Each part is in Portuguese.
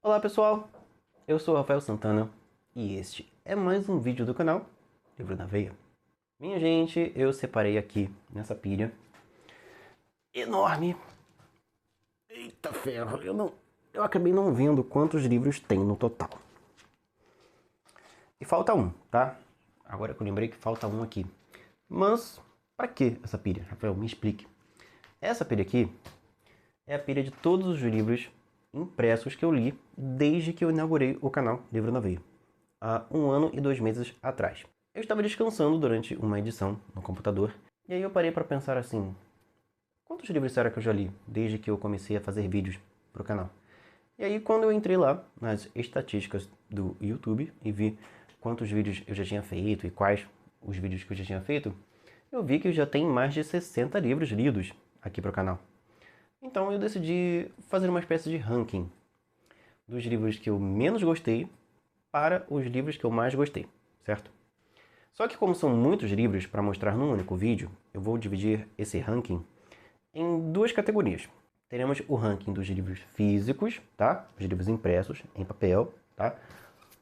Olá pessoal, eu sou o Rafael Santana e este é mais um vídeo do canal Livro na Veia. Minha gente, eu separei aqui nessa pilha enorme. Eita ferro, eu acabei não vendo quantos livros tem no total. E falta um, tá? Agora que eu lembrei que falta um aqui. Mas, pra que essa pilha? Rafael, me explique. Essa pilha aqui é a pilha de todos os livros impressos que eu li desde que eu inaugurei o canal Livro na Veia, há 1 ano e 2 meses atrás. Eu estava descansando durante uma edição no computador, e aí eu parei para pensar assim, quantos livros será que eu já li desde que eu comecei a fazer vídeos para o canal? E aí quando eu entrei lá nas estatísticas do YouTube e vi quantos vídeos eu já tinha feito e quais os vídeos que eu já tinha feito, eu vi que eu já tenho mais de 60 livros lidos aqui para o canal. Então eu decidi fazer uma espécie de ranking dos livros que eu menos gostei para os livros que eu mais gostei, certo? Só que como são muitos livros para mostrar num único vídeo, eu vou dividir esse ranking em duas categorias. Teremos o ranking dos livros físicos, tá? Os livros impressos em papel, tá?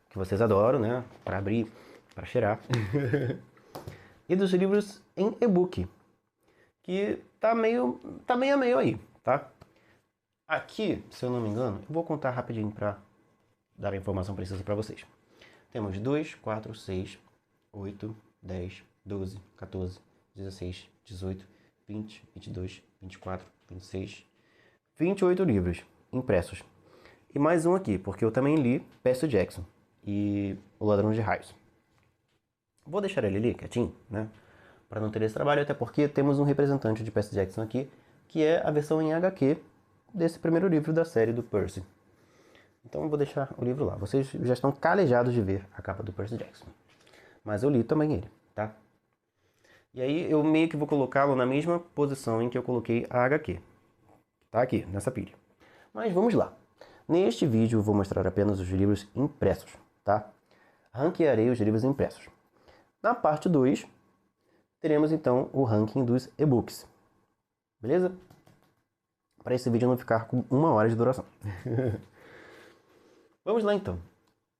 Que vocês adoram, né? Para abrir, para cheirar. E dos livros em e-book, que tá meio a meio aí, tá? Aqui, se eu não me engano, eu vou contar rapidinho para dar a informação precisa para vocês. Temos 2, 4, 6, 8, 10, 12, 14, 16, 18, 20, 22, 24, 26, 28 livros impressos. E mais um aqui, porque eu também li Percy Jackson e O Ladrão de Raios. Vou deixar ele ali quietinho, né? Para não ter esse trabalho, até porque temos um representante de Percy Jackson aqui, que é a versão em HQ desse primeiro livro da série do Percy. Então eu vou deixar o livro lá. Vocês já estão calejados de ver a capa do Percy Jackson. Mas eu li também ele, tá? E aí eu meio que vou colocá-lo na mesma posição em que eu coloquei a HQ. Tá aqui, nessa pilha. Mas vamos lá. Neste vídeo eu vou mostrar apenas os livros impressos, tá? Ranquearei os livros impressos. Na parte 2, teremos então o ranking dos e-books. Beleza? Para esse vídeo não ficar com 1 hora de duração. Vamos lá então.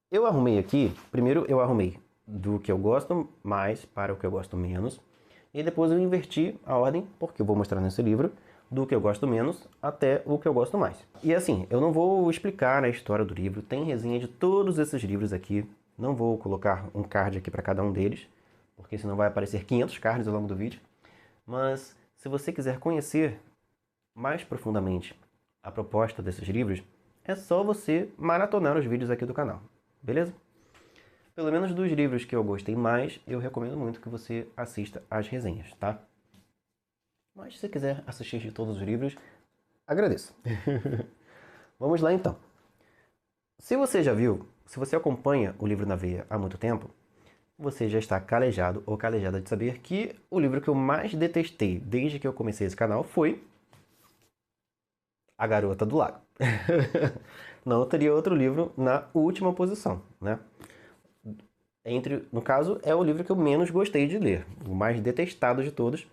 Eu arrumei aqui, primeiro eu arrumei do que eu gosto mais para o que eu gosto menos. E depois eu inverti a ordem, porque eu vou mostrar nesse livro, do que eu gosto menos até o que eu gosto mais. E assim, eu não vou explicar a história do livro, tem resenha de todos esses livros aqui. Não vou colocar um card aqui para cada um deles, porque senão vai aparecer 500 cards ao longo do vídeo. Mas se você quiser conhecer mais profundamente a proposta desses livros, é só você maratonar os vídeos aqui do canal, beleza? Pelo menos dos livros que eu gostei mais, eu recomendo muito que você assista às resenhas, tá? Mas se você quiser assistir de todos os livros, agradeço. Vamos lá então. Se você já viu, se você acompanha o Livro na Veia há muito tempo, você já está calejado ou calejada de saber que o livro que eu mais detestei desde que eu comecei esse canal foi A Garota do Lago. Não teria outro livro na última posição, né? No caso, é o livro que eu menos gostei de ler, o mais detestado de todos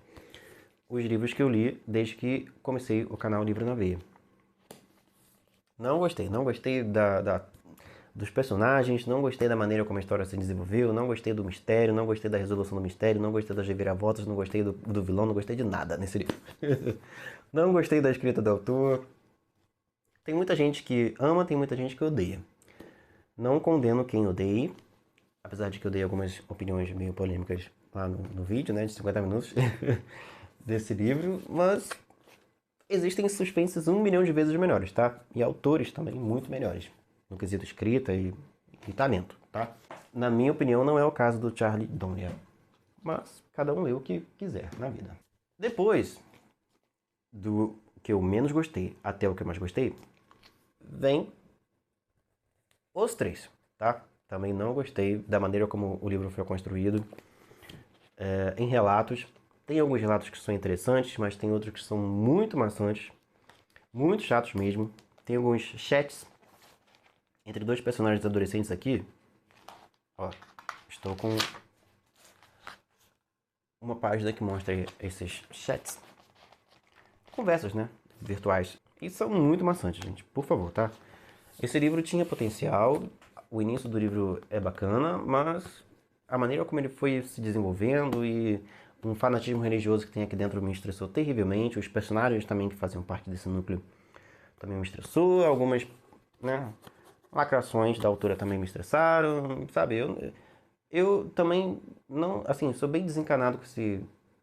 os livros que eu li desde que comecei o canal Livro na Veia. Não gostei dos personagens, não gostei da maneira como a história se desenvolveu, não gostei do mistério, não gostei da resolução do mistério, não gostei das reviravoltas, não gostei do vilão, não gostei de nada nesse livro. Não gostei da escrita do autor. Tem muita gente que ama, tem muita gente que odeia. Não condeno quem odeia, apesar de que eu dei algumas opiniões meio polêmicas lá no vídeo, né, de 50 minutos desse livro, mas existem suspenses 1 milhão de vezes melhores, tá? E autores também muito melhores, no quesito escrita e talento, tá? Na minha opinião, não é o caso do Charlie Donner, mas cada um lê o que quiser na vida. Depois do que eu menos gostei até o que eu mais gostei, vem os 3, tá? Também não gostei da maneira como o livro foi construído. Em relatos, tem alguns relatos que são interessantes, mas tem outros que são muito maçantes, muito chatos mesmo. Tem alguns chats entre dois personagens adolescentes aqui. Ó, estou com uma página que mostra esses chats. Conversas, né? Virtuais. E são muito maçantes, gente. Por favor, tá? Esse livro tinha potencial, o início do livro é bacana, mas a maneira como ele foi se desenvolvendo e um fanatismo religioso que tem aqui dentro me estressou terrivelmente. Os personagens também que faziam parte desse núcleo também me estressou. Algumas, né, lacrações da autora também me estressaram, sabe? Eu também não, assim, sou bem desencanado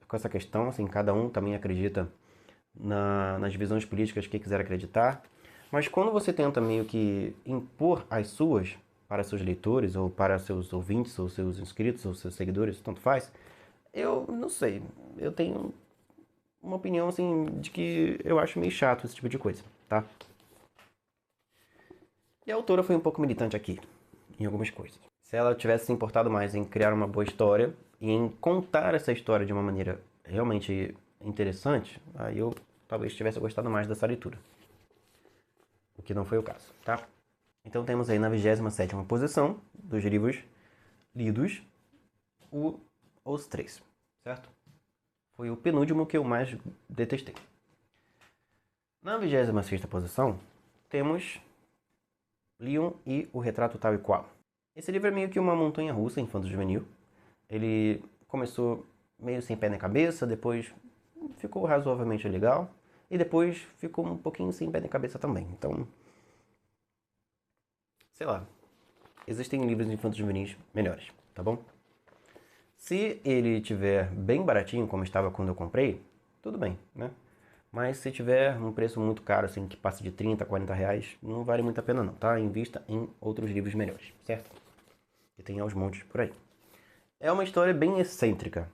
com essa questão, assim, cada um também acredita nas visões políticas que quiser acreditar. Mas quando você tenta meio que impor as suas para seus leitores, ou para seus ouvintes, ou seus inscritos, ou seus seguidores, tanto faz, eu não sei. Eu tenho uma opinião, assim, de que eu acho meio chato esse tipo de coisa, tá? E a autora foi um pouco militante aqui, em algumas coisas. Se ela tivesse se importado mais em criar uma boa história e em contar essa história de uma maneira realmente interessante, aí eu talvez tivesse gostado mais dessa leitura. O que não foi o caso, tá? Então temos aí na 27ª posição dos livros lidos Os Três, certo? Foi o penúltimo que eu mais detestei. Na 26ª posição temos Leon e o Retrato Tal e Qual. Esse livro é meio que uma montanha-russa infanto-juvenil. Ele começou meio sem pé na cabeça, depois ficou razoavelmente legal, e depois ficou um pouquinho sem pé na cabeça também. Então, sei lá, existem livros infanto-juvenis melhores, tá bom? Se ele tiver bem baratinho, como estava quando eu comprei, tudo bem, né? Mas se tiver um preço muito caro, assim, que passa de 30, 40 reais, não vale muito a pena não, tá? Invista em outros livros melhores, certo? Que tem aos montes por aí. É uma história bem excêntrica,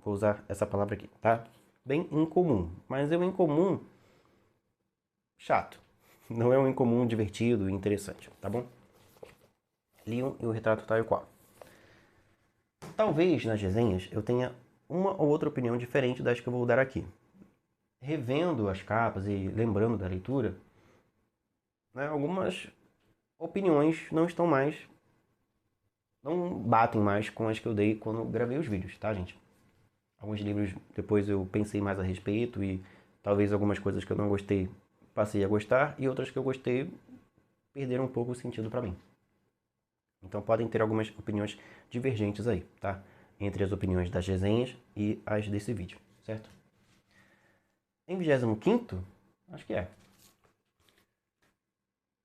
vou usar essa palavra aqui, tá? Bem incomum, mas é um incomum chato. Não é um incomum divertido e interessante, tá bom? Leon e o Retrato Tal e Qual. Talvez nas resenhas eu tenha uma ou outra opinião diferente das que eu vou dar aqui. Revendo as capas e lembrando da leitura, né, algumas opiniões não batem mais com as que eu dei quando gravei os vídeos, tá, gente? Alguns livros depois eu pensei mais a respeito e talvez algumas coisas que eu não gostei passei a gostar e outras que eu gostei perderam um pouco o sentido para mim. Então podem ter algumas opiniões divergentes aí, tá? Entre as opiniões das resenhas e as desse vídeo, certo? Em 25º, acho que é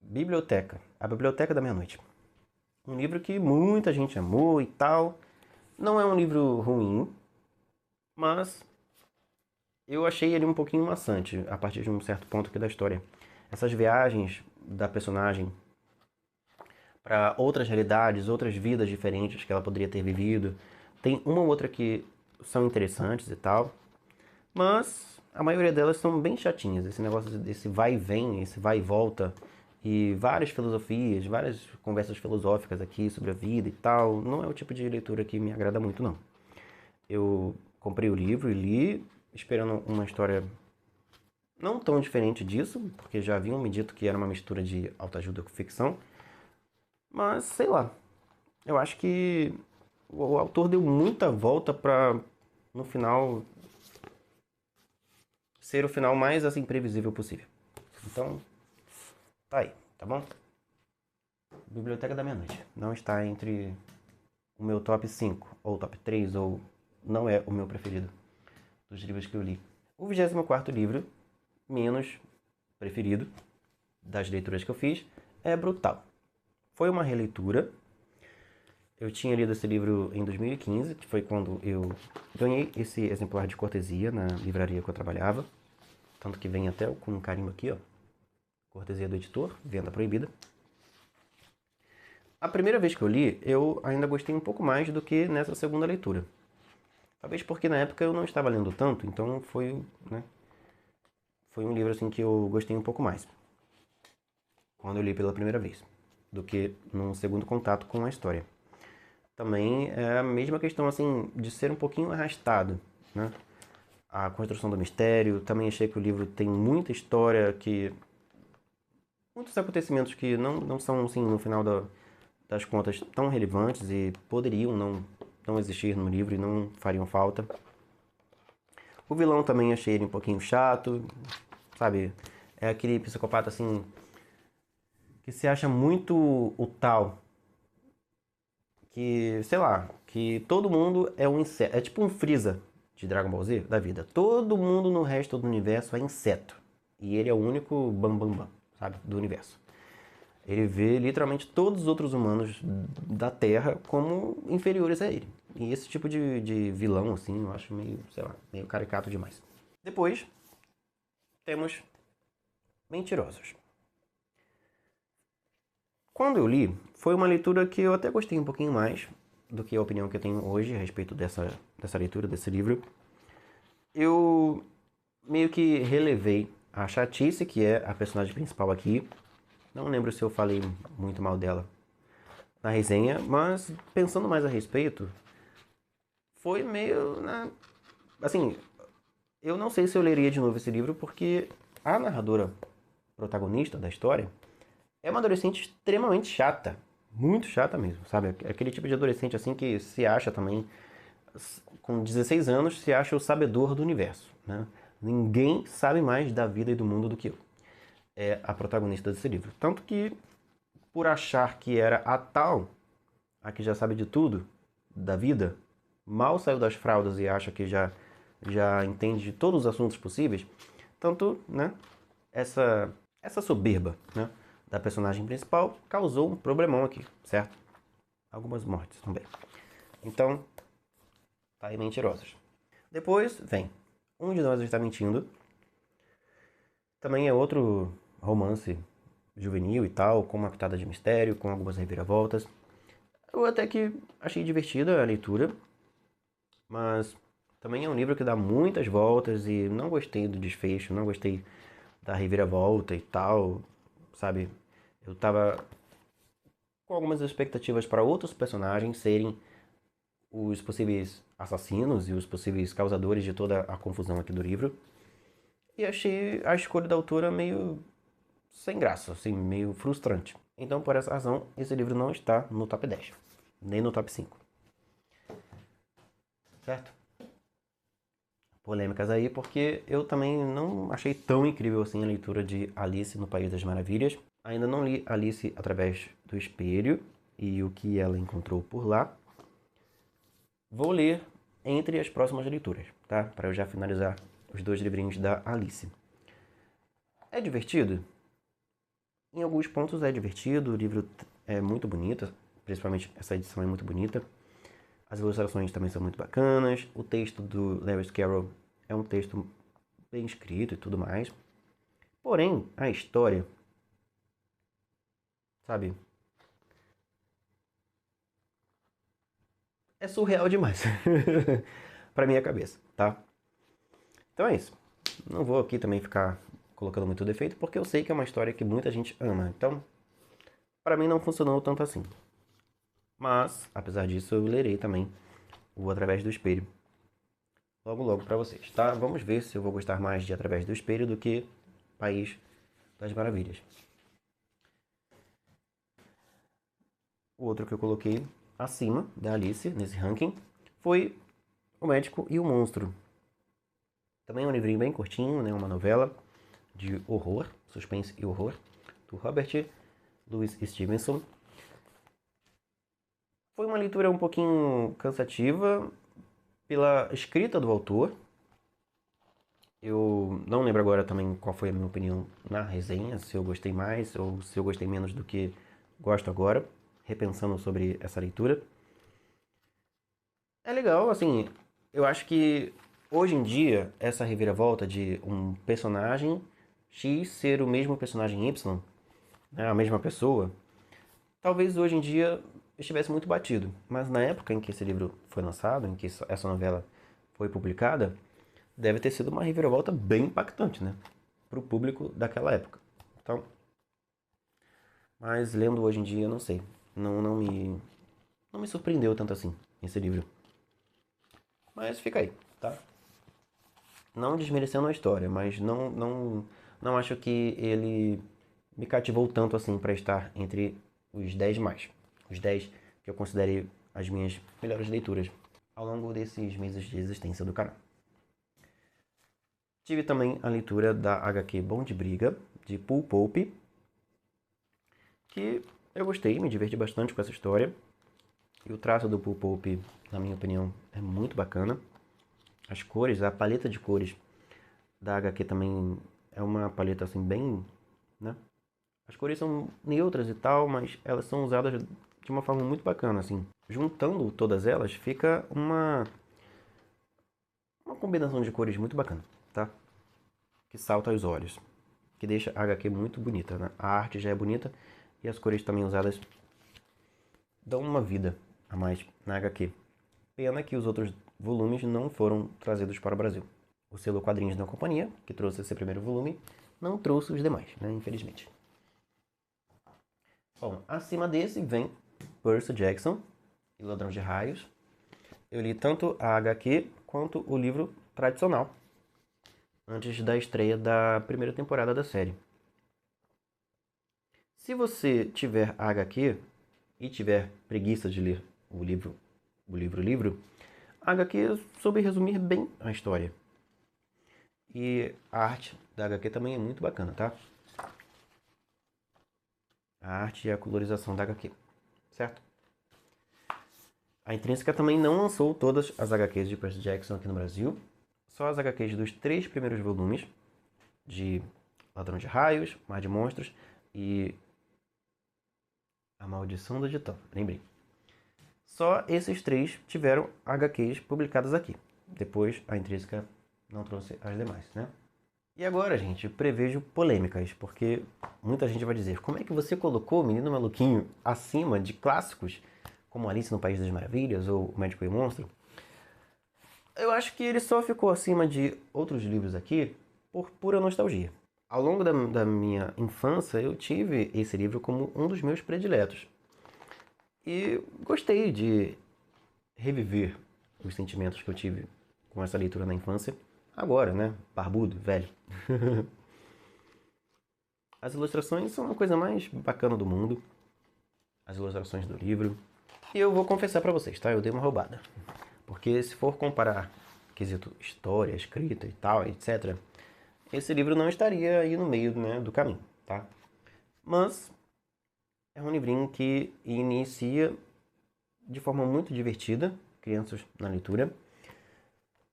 Biblioteca, A Biblioteca da Meia-Noite. Um livro que muita gente amou e tal. Não é um livro ruim, mas eu achei ele um pouquinho maçante a partir de um certo ponto aqui da história. Essas viagens da personagem para outras realidades, outras vidas diferentes que ela poderia ter vivido. Tem uma ou outra que são interessantes e tal, mas a maioria delas são bem chatinhas. Esse negócio desse vai e vem, esse vai e volta, e várias filosofias, várias conversas filosóficas aqui sobre a vida e tal, não é o tipo de leitura que me agrada muito, não. Eu comprei o livro e li, esperando uma história não tão diferente disso, porque já haviam me dito que era uma mistura de autoajuda com ficção, mas sei lá, eu acho que o autor deu muita volta pra no final ser o final mais assim previsível possível. Então, tá aí, tá bom? Biblioteca da Meia-Noite não está entre o meu top 5 ou top 3 ou não é o meu preferido dos livros que eu li. O 24º livro menos preferido das leituras que eu fiz é Brutal. Foi uma releitura. Eu tinha lido esse livro em 2015, que foi quando eu ganhei esse exemplar de cortesia na livraria que eu trabalhava. Tanto que vem até com um carimbo aqui, ó. Cortesia do editor, venda proibida. A primeira vez que eu li, eu ainda gostei um pouco mais do que nessa segunda leitura. Talvez porque na época eu não estava lendo tanto, então foi um livro assim que eu gostei um pouco mais. Quando eu li pela primeira vez, do que num segundo contato com a história. Também é a mesma questão assim de ser um pouquinho arrastado, né? A construção do mistério, também achei que o livro tem muita história muitos acontecimentos que não são assim no final das contas tão relevantes e poderiam não existir no livro e não fariam falta. O vilão também achei ele um pouquinho chato, sabe? É aquele psicopata assim que se acha muito o tal, que, sei lá, que todo mundo é um inseto. É tipo um Freeza de Dragon Ball Z da vida. Todo mundo no resto do universo é inseto. E ele é o único bam, sabe, do universo. Ele vê literalmente todos os outros humanos da Terra como inferiores a ele. E esse tipo de vilão, assim, eu acho meio, sei lá, meio caricato demais. Depois, temos Mentirosos. Quando eu li, foi uma leitura que eu até gostei um pouquinho mais do que a opinião que eu tenho hoje a respeito dessa leitura, desse livro. Eu meio que relevei a chatice, que é a personagem principal aqui. Não lembro se eu falei muito mal dela na resenha, mas pensando mais a respeito, foi meio, né? Assim, eu não sei se eu leria de novo esse livro, porque a narradora protagonista da história é uma adolescente extremamente chata. Muito chata mesmo, sabe? Aquele tipo de adolescente assim que se acha também, com 16 anos, se acha o sabedor do universo, né? Ninguém sabe mais da vida e do mundo do que eu. É a protagonista desse livro. Tanto que, por achar que era a tal, a que já sabe de tudo da vida, mal saiu das fraldas e acha que já entende de todos os assuntos possíveis, tanto, né, essa soberba, né, da personagem principal causou um problemão aqui, certo? Algumas mortes também. Então, tá aí Mentirosos. Depois vem Um de Nós Está Mentindo. Também é outro romance juvenil e tal, com uma pitada de mistério, com algumas reviravoltas. Eu até que achei divertida a leitura, mas também é um livro que dá muitas voltas e não gostei do desfecho, não gostei da reviravolta e tal, sabe? Eu tava com algumas expectativas para outros personagens serem os possíveis assassinos e os possíveis causadores de toda a confusão aqui do livro. E achei a escolha da autora meio sem graça, assim, meio frustrante. Então, por essa razão, esse livro não está no top 10, nem no top 5. Certo? Polêmicas aí, porque eu também não achei tão incrível assim a leitura de Alice no País das Maravilhas. Ainda não li Alice através do espelho e o que ela encontrou por lá. Vou ler entre as próximas leituras, tá? Para eu já finalizar os 2 livrinhos da Alice. É divertido? Em alguns pontos é divertido, o livro é muito bonito, principalmente essa edição é muito bonita. As ilustrações também são muito bacanas, o texto do Lewis Carroll é um texto bem escrito e tudo mais. Porém, a história, sabe, é surreal demais para minha cabeça, tá? Então é isso. Não vou aqui também ficar colocando muito defeito, porque eu sei que é uma história que muita gente ama. Então, para mim não funcionou tanto assim. Mas, apesar disso, eu lerei também o Através do Espelho. Logo para vocês, tá? Vamos ver se eu vou gostar mais de Através do Espelho do que País das Maravilhas. O outro que eu coloquei acima da Alice, nesse ranking, foi O Médico e o Monstro. Também é um livrinho bem curtinho, né? Uma novela de horror, suspense e horror, do Robert Louis Stevenson. Foi uma leitura um pouquinho cansativa pela escrita do autor. Eu não lembro agora também qual foi a minha opinião na resenha, se eu gostei mais ou se eu gostei menos do que gosto agora, repensando sobre essa leitura. É legal, assim, eu acho que hoje em dia essa reviravolta de um personagem X ser o mesmo personagem Y, né, a mesma pessoa, talvez hoje em dia estivesse muito batido. Mas na época em que esse livro foi lançado, em que essa novela foi publicada, deve ter sido uma reviravolta bem impactante, né? Para o público daquela época. Então, mas lendo hoje em dia, eu não sei. Não me surpreendeu tanto assim, esse livro. Mas fica aí, tá? Não desmerecendo a história, mas não acho que ele me cativou tanto assim para estar entre os 10 mais. Os 10 que eu considerei as minhas melhores leituras ao longo desses meses de existência do canal. Tive também a leitura da HQ Bom de Briga, de Paul Pope. que eu gostei, me diverti bastante com essa história. E o traço do Pool Pope, na minha opinião, é muito bacana. As cores, a paleta de cores da HQ também é uma paleta assim bem, né? As cores são neutras e tal, mas elas são usadas de uma forma muito bacana, assim. Juntando todas elas, fica uma combinação de cores muito bacana, tá? Que salta aos olhos, que deixa a HQ muito bonita, né? A arte já é bonita e as cores também usadas dão uma vida a mais na HQ. Pena que os outros volumes não foram trazidos para o Brasil. O selo Quadrinhos da Companhia, que trouxe esse primeiro volume, não trouxe os demais, né? Infelizmente. Bom, acima desse vem Percy Jackson e Ladrão de Raios. Eu li tanto a HQ quanto o livro tradicional, antes da estreia da primeira temporada da série. Se você tiver a HQ e tiver preguiça de ler o livro, a HQ soube resumir bem a história. E a arte da HQ também é muito bacana, tá? A arte e a colorização da HQ, certo? A Intrínseca também não lançou todas as HQs de Percy Jackson aqui no Brasil, só as HQs dos 3 primeiros volumes de Ladrão de Raios, Mar de Monstros e A Maldição do Titã, lembrei. Só esses 3 tiveram HQs publicadas aqui. Depois a Intrínseca não trouxe as demais, né? E agora, gente, prevejo polêmicas, porque muita gente vai dizer: como é que você colocou o Menino Maluquinho acima de clássicos como Alice no País das Maravilhas ou O Médico e o Monstro? Eu acho que ele só ficou acima de outros livros aqui por pura nostalgia. Ao longo da minha infância, eu tive esse livro como um dos meus prediletos. E gostei de reviver os sentimentos que eu tive com essa leitura na infância. Agora, né? Barbudo, velho. As ilustrações são a coisa mais bacana do mundo. As ilustrações do livro. E eu vou confessar pra vocês, tá? Eu dei uma roubada. Porque se for comparar quesito história, escrita e tal, etc., esse livro não estaria aí no meio, né, do caminho, tá? Mas é um livrinho que inicia de forma muito divertida, crianças na leitura.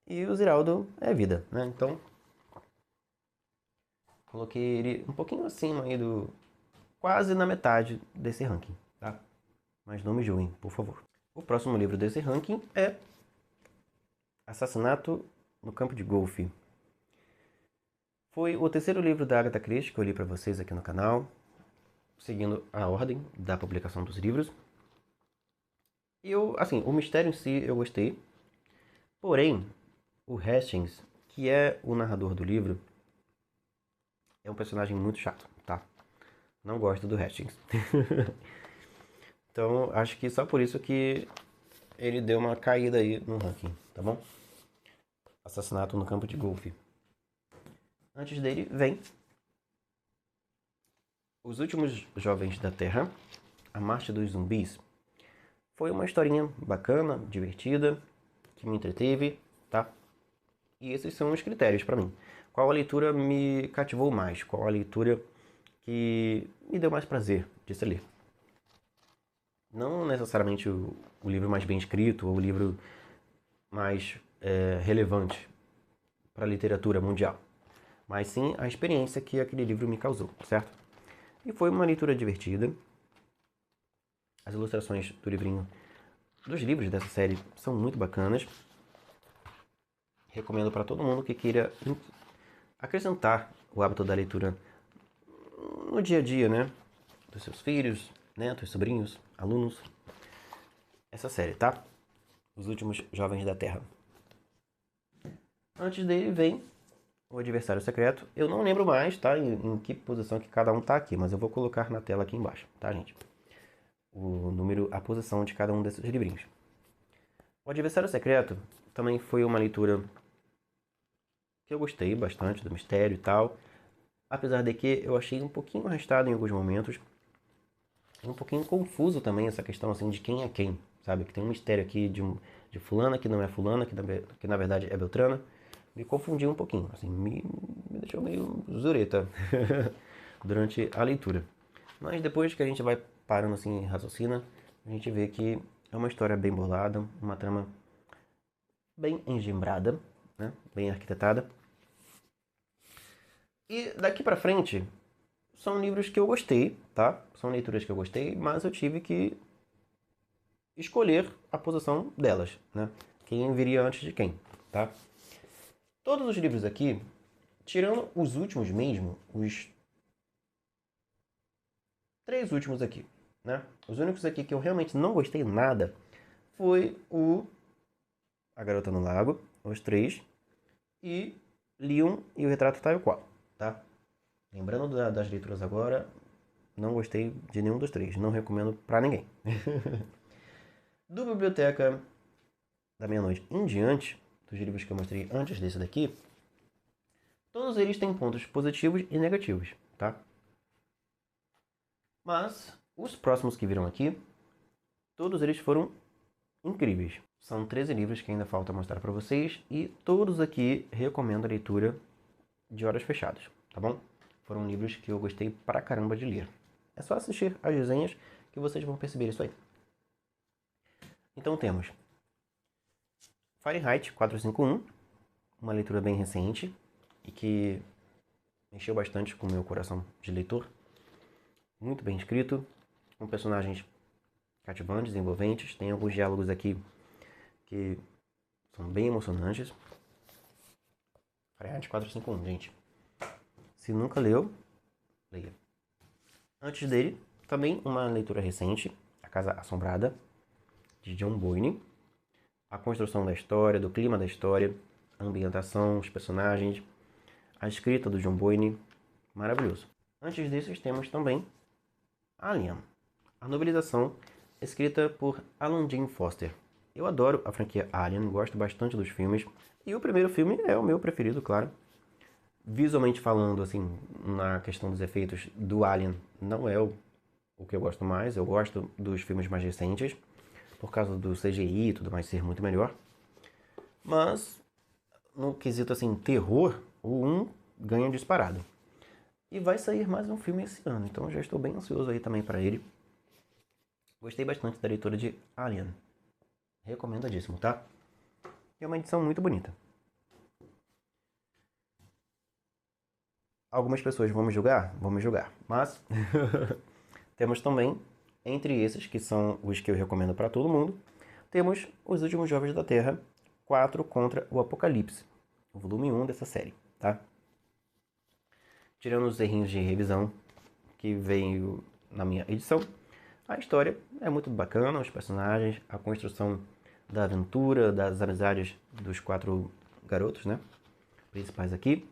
E o Ziraldo é vida, né? Então, coloquei ele um pouquinho acima aí do... quase na metade desse ranking, tá? Mas não me julguem, por favor. O próximo livro desse ranking é Assassinato no Campo de Golfe. Foi o terceiro livro da Agatha Christie que eu li para vocês aqui no canal, seguindo a ordem da publicação dos livros. E assim, o mistério em si eu gostei. Porém, o Hastings, que é o narrador do livro, é um personagem muito chato, tá? Não gosto do Hastings. Então, acho que só por isso que ele deu uma caída aí no ranking, tá bom? Assassinato no Campo de Golfe. Antes dele vem Os Últimos Jovens da Terra, A Marcha dos Zumbis. Foi uma historinha bacana, divertida, que me entreteve, tá? E esses são os critérios para mim. Qual a leitura me cativou mais? Qual a leitura que me deu mais prazer de se ler? Não necessariamente o livro mais bem escrito ou o livro mais relevante para a literatura mundial, mas sim a experiência que aquele livro me causou, certo? E foi uma leitura divertida. As ilustrações do livrinho, dos livros dessa série são muito bacanas. Recomendo para todo mundo que queira acrescentar o hábito da leitura no dia a dia, né? Dos seus filhos, netos, sobrinhos, alunos. Essa série, tá? Os Últimos Jovens da Terra. Antes dele vem O Adversário Secreto. Eu não lembro mais, tá? Em que posição que cada um tá aqui, mas eu vou colocar na tela aqui embaixo, tá, gente? O número, a posição de cada um desses livrinhos. O Adversário Secreto também foi uma leitura que eu gostei bastante do mistério e tal. Apesar de que eu achei um pouquinho arrastado em alguns momentos. Um pouquinho confuso também essa questão assim de quem é quem, sabe? Que tem um mistério aqui de fulana que não é fulana, que na verdade é Beltrana. Me confundiu um pouquinho, assim, me deixou meio zureta durante a leitura. Mas depois que a gente vai parando assim e raciocina, a gente vê que é uma história bem bolada, uma trama bem engembrada, né? Bem arquitetada. E daqui pra frente, são livros que eu gostei, tá? São leituras que eu gostei, mas eu tive que escolher a posição delas, né? Quem viria antes de quem, tá? Todos os livros aqui, tirando os últimos mesmo, os 3 últimos aqui, né? Os únicos aqui que eu realmente não gostei nada foi o A Garota no Lago, os 3, e Leon e o Retrato Tal e Qual, tá? Lembrando das leituras agora, não gostei de nenhum dos 3, não recomendo pra ninguém. Do Biblioteca da Meia-Noite em diante, dos livros que eu mostrei antes desse daqui, todos eles têm pontos positivos e negativos, tá? Mas os próximos que viram aqui, todos eles foram incríveis. São 13 livros que ainda falta mostrar para vocês e todos aqui recomendo a leitura de horas fechadas, tá bom? Foram livros que eu gostei pra caramba de ler. É só assistir as resenhas que vocês vão perceber isso aí. Então temos Fahrenheit 451, uma leitura bem recente e que mexeu bastante com o meu coração de leitor. Muito bem escrito, com personagens cativantes, envolventes. Tem alguns diálogos aqui que são bem emocionantes. Fahrenheit 451, gente. Se nunca leu, leia. Antes dele, também uma leitura recente, A Casa Assombrada, de John Boyne. A construção da história, do clima da história, a ambientação, os personagens, a escrita do John Boyne, maravilhoso. Antes desses temos também Alien, a novelização escrita por Alan Dean Foster. Eu adoro a franquia Alien, gosto bastante dos filmes, e o primeiro filme é o meu preferido, claro. Visualmente falando, assim, na questão dos efeitos do Alien, não é o que eu gosto mais, eu gosto dos filmes mais recentes, por causa do CGI e tudo mais ser muito melhor. Mas, no quesito, assim, terror, o 1 ganha disparado. E vai sair mais um filme esse ano, então já estou bem ansioso aí também para ele. Gostei bastante da leitura de Alien. Recomendadíssimo, tá? É uma edição muito bonita. Algumas pessoas vão me julgar? Vão me julgar. Mas temos também, entre esses, que são os que eu recomendo para todo mundo, temos Os Últimos Jovens da Terra, 4 contra o Apocalipse, o volume 1 dessa série, tá? Tirando os errinhos de revisão que veio na minha edição, a história é muito bacana, os personagens, a construção da aventura, das amizades dos 4 garotos, né? Principais aqui.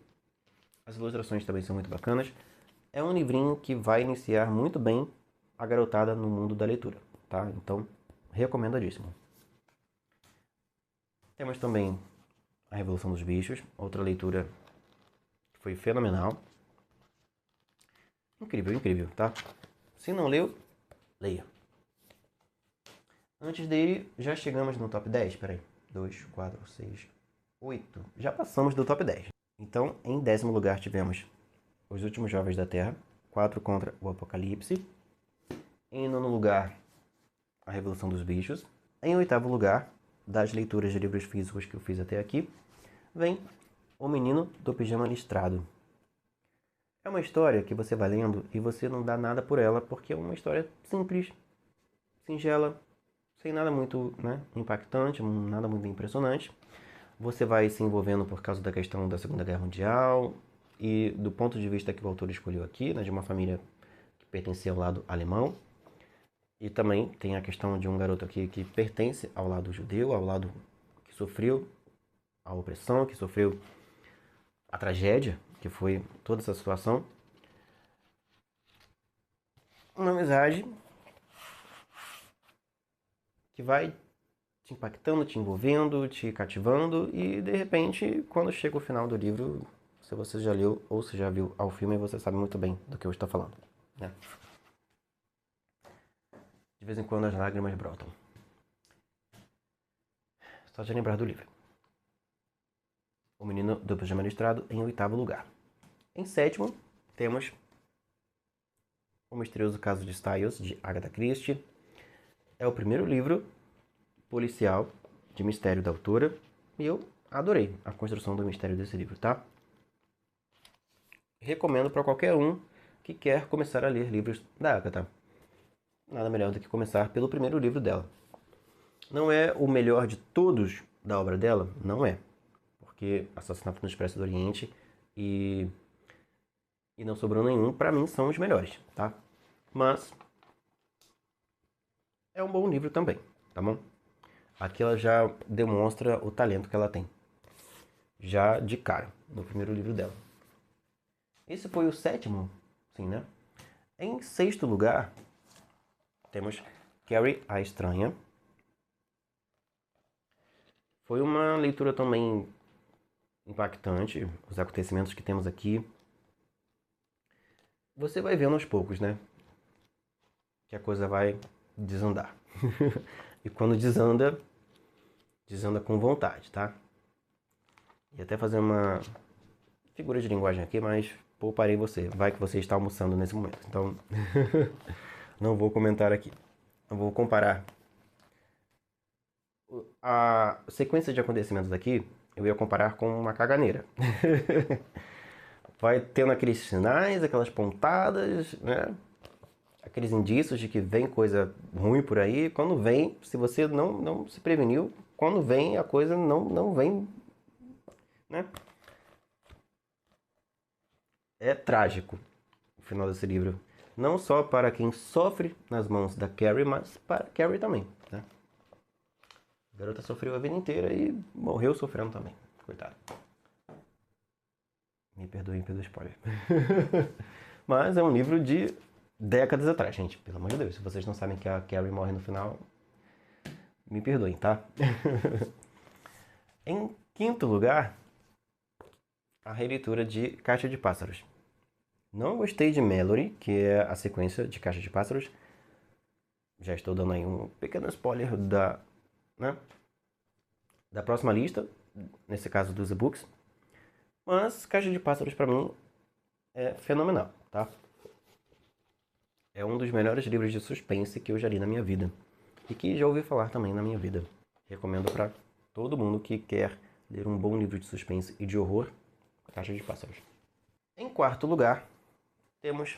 As ilustrações também são muito bacanas. É um livrinho que vai iniciar muito bem a garotada no mundo da leitura, tá? Então, recomendadíssimo. Temos também A Revolução dos Bichos, outra leitura que foi fenomenal. Incrível, incrível, tá? Se não leu, leia. Antes dele, já chegamos no top 10. Peraí. 2, 4, 6, 8. Já passamos do top 10. Então, em 10º lugar tivemos Os Últimos Jovens da Terra, 4 contra o Apocalipse. Em 9º lugar, A Revolução dos Bichos. Em 8º lugar, das leituras de livros físicos que eu fiz até aqui, vem O Menino do Pijama Listrado. É uma história que você vai lendo e você não dá nada por ela, porque é uma história simples, singela, sem nada muito, né, impactante, nada muito impressionante. Você vai se envolvendo por causa da questão da Segunda Guerra Mundial e do ponto de vista que o autor escolheu aqui, né, de uma família que pertencia ao lado alemão. E também tem a questão de um garoto aqui que pertence ao lado judeu, ao lado que sofreu a opressão, que sofreu a tragédia, que foi toda essa situação. Uma amizade que vai te impactando, te envolvendo, te cativando e de repente, quando chega o final do livro, se você já leu ou se já viu ao filme, você sabe muito bem do que eu estou falando, né? De vez em quando as lágrimas brotam. Só de lembrar do livro. O Menino do Pijama Listrado em 8º lugar. Em 7º, temos O Misterioso Caso de Styles, de Agatha Christie. É o primeiro livro policial de mistério da autora e eu adorei a construção do mistério desse livro, tá? Recomendo para qualquer um que quer começar a ler livros da Agatha. Nada melhor do que começar pelo primeiro livro dela. Não é o melhor de todos da obra dela? Não é. Porque Assassinato no Expresso do Oriente e Não Sobrou Nenhum, pra mim, são os melhores, tá? Mas é um bom livro também, tá bom? Aqui ela já demonstra o talento que ela tem. Já de cara, no primeiro livro dela. Esse foi o 7º, sim, né? Em 6º lugar, temos Carrie a Estranha. Foi uma leitura também impactante, os acontecimentos que temos aqui. Você vai vendo aos poucos, né? Que a coisa vai desandar. E quando desanda, desanda com vontade, tá? E até fazer uma figura de linguagem aqui, mas pouparei você. Vai que você está almoçando nesse momento. Então, não vou comentar aqui. Não vou comparar. A sequência de acontecimentos aqui, eu ia comparar com uma caganeira. Vai tendo aqueles sinais, aquelas pontadas, né? Aqueles indícios de que vem coisa ruim por aí. Quando vem, se você não se preveniu, quando vem a coisa não vem, né? É trágico o final desse livro. Não só para quem sofre nas mãos da Carrie, mas para Carrie também, né? A garota sofreu a vida inteira e morreu sofrendo também. Coitado. Me perdoem pelo spoiler. Mas é um livro de décadas atrás, gente. Pelo amor de Deus. Se vocês não sabem que a Carrie morre no final, me perdoem, tá? Em 5º lugar, a releitura de Caixa de Pássaros. Não gostei de Mallory, que é a sequência de Caixa de Pássaros. Já estou dando aí um pequeno spoiler né, da próxima lista, nesse caso dos e-books. Mas Caixa de Pássaros para mim é fenomenal, tá? É um dos melhores livros de suspense que eu já li na minha vida. E que já ouvi falar também na minha vida. Recomendo para todo mundo que quer ler um bom livro de suspense e de horror, Caixa de Pássaros. Em 4º lugar, temos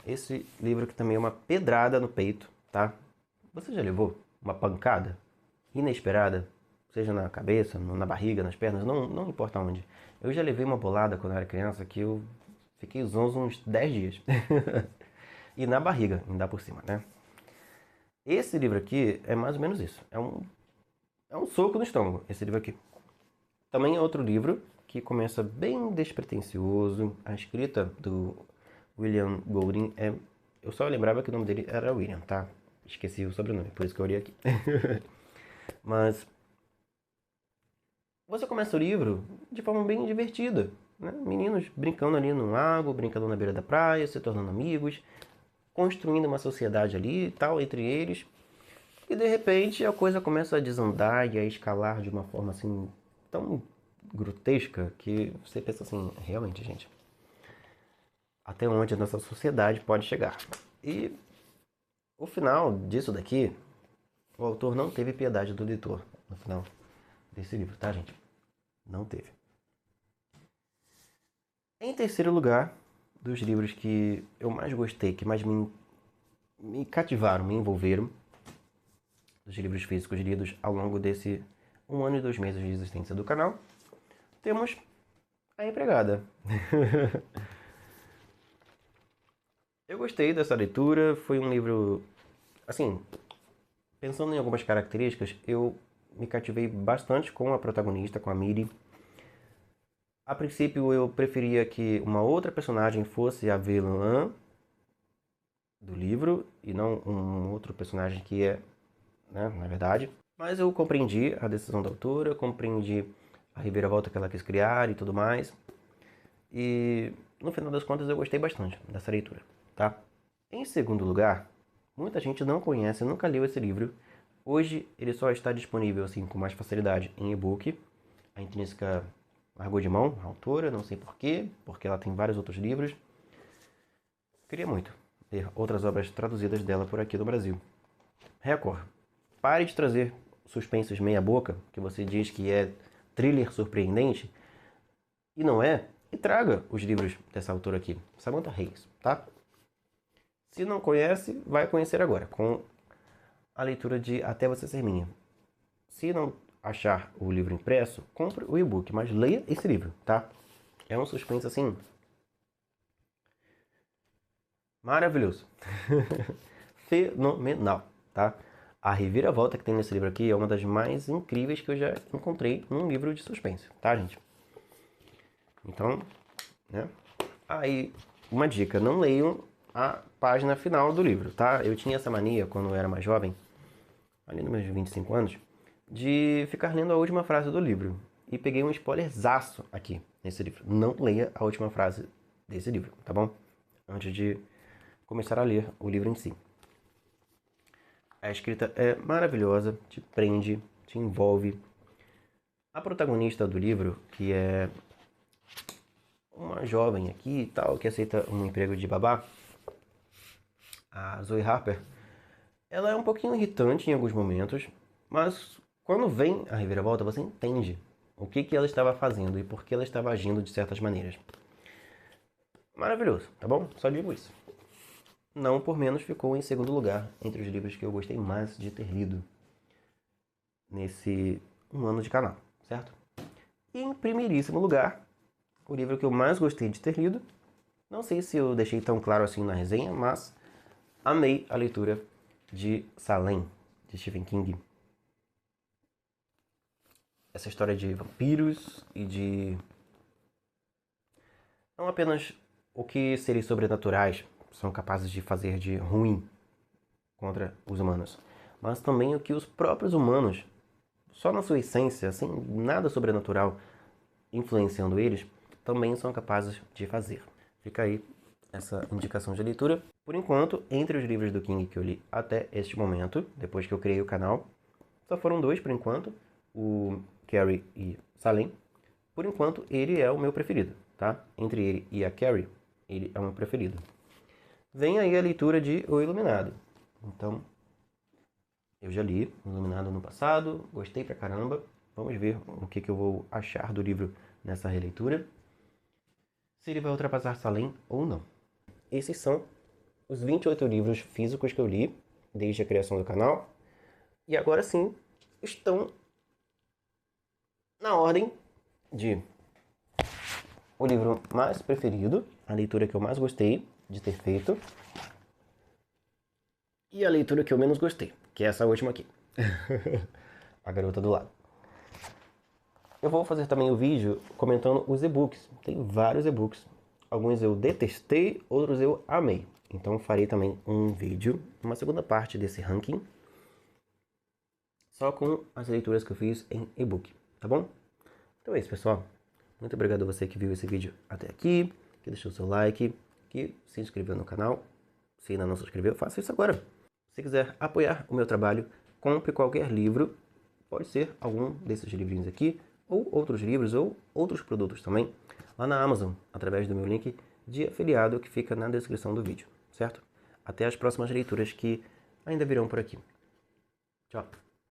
esse livro que também é uma pedrada no peito, tá? Você já levou uma pancada inesperada? Seja na cabeça, na barriga, nas pernas, não importa onde. Eu já levei uma bolada quando eu era criança que eu fiquei zonzo uns 10 dias. E na barriga, ainda por cima, né? Esse livro aqui é mais ou menos isso. É um soco no estômago, esse livro aqui. Também é outro livro que começa bem despretensioso. A escrita do William Golding é... Eu só lembrava que o nome dele era William, tá? Esqueci o sobrenome, por isso que eu olhei aqui. Mas você começa o livro de forma bem divertida, né? Meninos brincando ali no lago, brincando na beira da praia, se tornando amigos, construindo uma sociedade ali e tal, entre eles. E de repente a coisa começa a desandar e a escalar de uma forma assim tão grotesca que você pensa assim, realmente, gente, até onde a nossa sociedade pode chegar. E o final disso daqui, o autor não teve piedade do leitor no final desse livro, tá, gente? Não teve. Em 3º lugar, dos livros que eu mais gostei, que mais me cativaram, me envolveram, dos livros físicos lidos ao longo desse 1 ano e 2 meses de existência do canal, temos A Empregada. Eu gostei dessa leitura, foi um livro, assim, pensando em algumas características, eu me cativei bastante com a protagonista, com a Miri. A princípio eu preferia que uma outra personagem fosse a vilã do livro e não um outro personagem que é, né, na verdade. Mas eu compreendi a decisão da autora, compreendi a reviravolta que ela quis criar e tudo mais. E no final das contas eu gostei bastante dessa leitura, tá? Em 2º lugar, muita gente não conhece, nunca leu esse livro. Hoje ele só está disponível assim com mais facilidade em e-book. A Intrínseca largou de mão, a autora, não sei porquê, porque ela tem vários outros livros. Queria muito ler outras obras traduzidas dela por aqui no Brasil. Record, pare de trazer suspensos meia boca, que você diz que é thriller surpreendente, e não é, e traga os livros dessa autora aqui, Samantha Reis, tá? Se não conhece, vai conhecer agora, com a leitura de Até Você Ser Minha. Se não achar o livro impresso, compre o e-book, mas leia esse livro, tá? É um suspense, assim, maravilhoso. Fenomenal, tá? A reviravolta que tem nesse livro aqui é uma das mais incríveis que eu já encontrei num livro de suspense, tá, gente? Então, né? Aí, uma dica, não leiam a página final do livro, tá? Eu tinha essa mania quando eu era mais jovem, ali nos meus 25 anos, de ficar lendo a última frase do livro. E peguei um spoilerzaço aqui nesse livro. Não leia a última frase desse livro, tá bom? Antes de começar a ler o livro em si. A escrita é maravilhosa, te prende, te envolve. A protagonista do livro, que é uma jovem aqui e tal, que aceita um emprego de babá, a Zoe Harper, ela é um pouquinho irritante em alguns momentos, mas quando vem a reviravolta, você entende o que ela estava fazendo e por que ela estava agindo de certas maneiras. Maravilhoso, tá bom? Só digo isso. Não por menos ficou em segundo lugar entre os livros que eu gostei mais de ter lido nesse um ano de canal, certo? E em primeiríssimo lugar, o livro que eu mais gostei de ter lido, não sei se eu deixei tão claro assim na resenha, mas amei a leitura de Salem, de Stephen King. Essa história de vampiros e de não apenas o que seres sobrenaturais são capazes de fazer de ruim contra os humanos, mas também o que os próprios humanos, só na sua essência, sem nada sobrenatural influenciando eles, também são capazes de fazer. Fica aí essa indicação de leitura. Por enquanto, entre os livros do King que eu li até este momento, depois que eu criei o canal, só foram 2 por enquanto, o Carrie e Salem. Por enquanto, ele é o meu preferido, tá? Entre ele e a Carrie, ele é o meu preferido. Vem aí a leitura de O Iluminado. Então, eu já li O Iluminado no passado, gostei pra caramba. Vamos ver o que eu vou achar do livro nessa releitura. Se ele vai ultrapassar Salem ou não. Esses são os 28 livros físicos que eu li desde a criação do canal. E agora sim, estão na ordem de o livro mais preferido, a leitura que eu mais gostei de ter feito, e a leitura que eu menos gostei, que é essa última aqui. A Garota do Lago. Eu vou fazer também o vídeo comentando os e-books. Tem vários e-books. Alguns eu detestei, outros eu amei. Então farei também um vídeo, uma segunda parte desse ranking, só com as leituras que eu fiz em e-book, tá bom? Então é isso, pessoal. Muito obrigado a você que viu esse vídeo até aqui, que deixou seu like, que se inscreveu no canal. Se ainda não se inscreveu, faça isso agora. Se quiser apoiar o meu trabalho, compre qualquer livro. Pode ser algum desses livrinhos aqui, ou outros livros, ou outros produtos também, lá na Amazon, através do meu link de afiliado que fica na descrição do vídeo, certo? Até as próximas leituras que ainda virão por aqui. Tchau!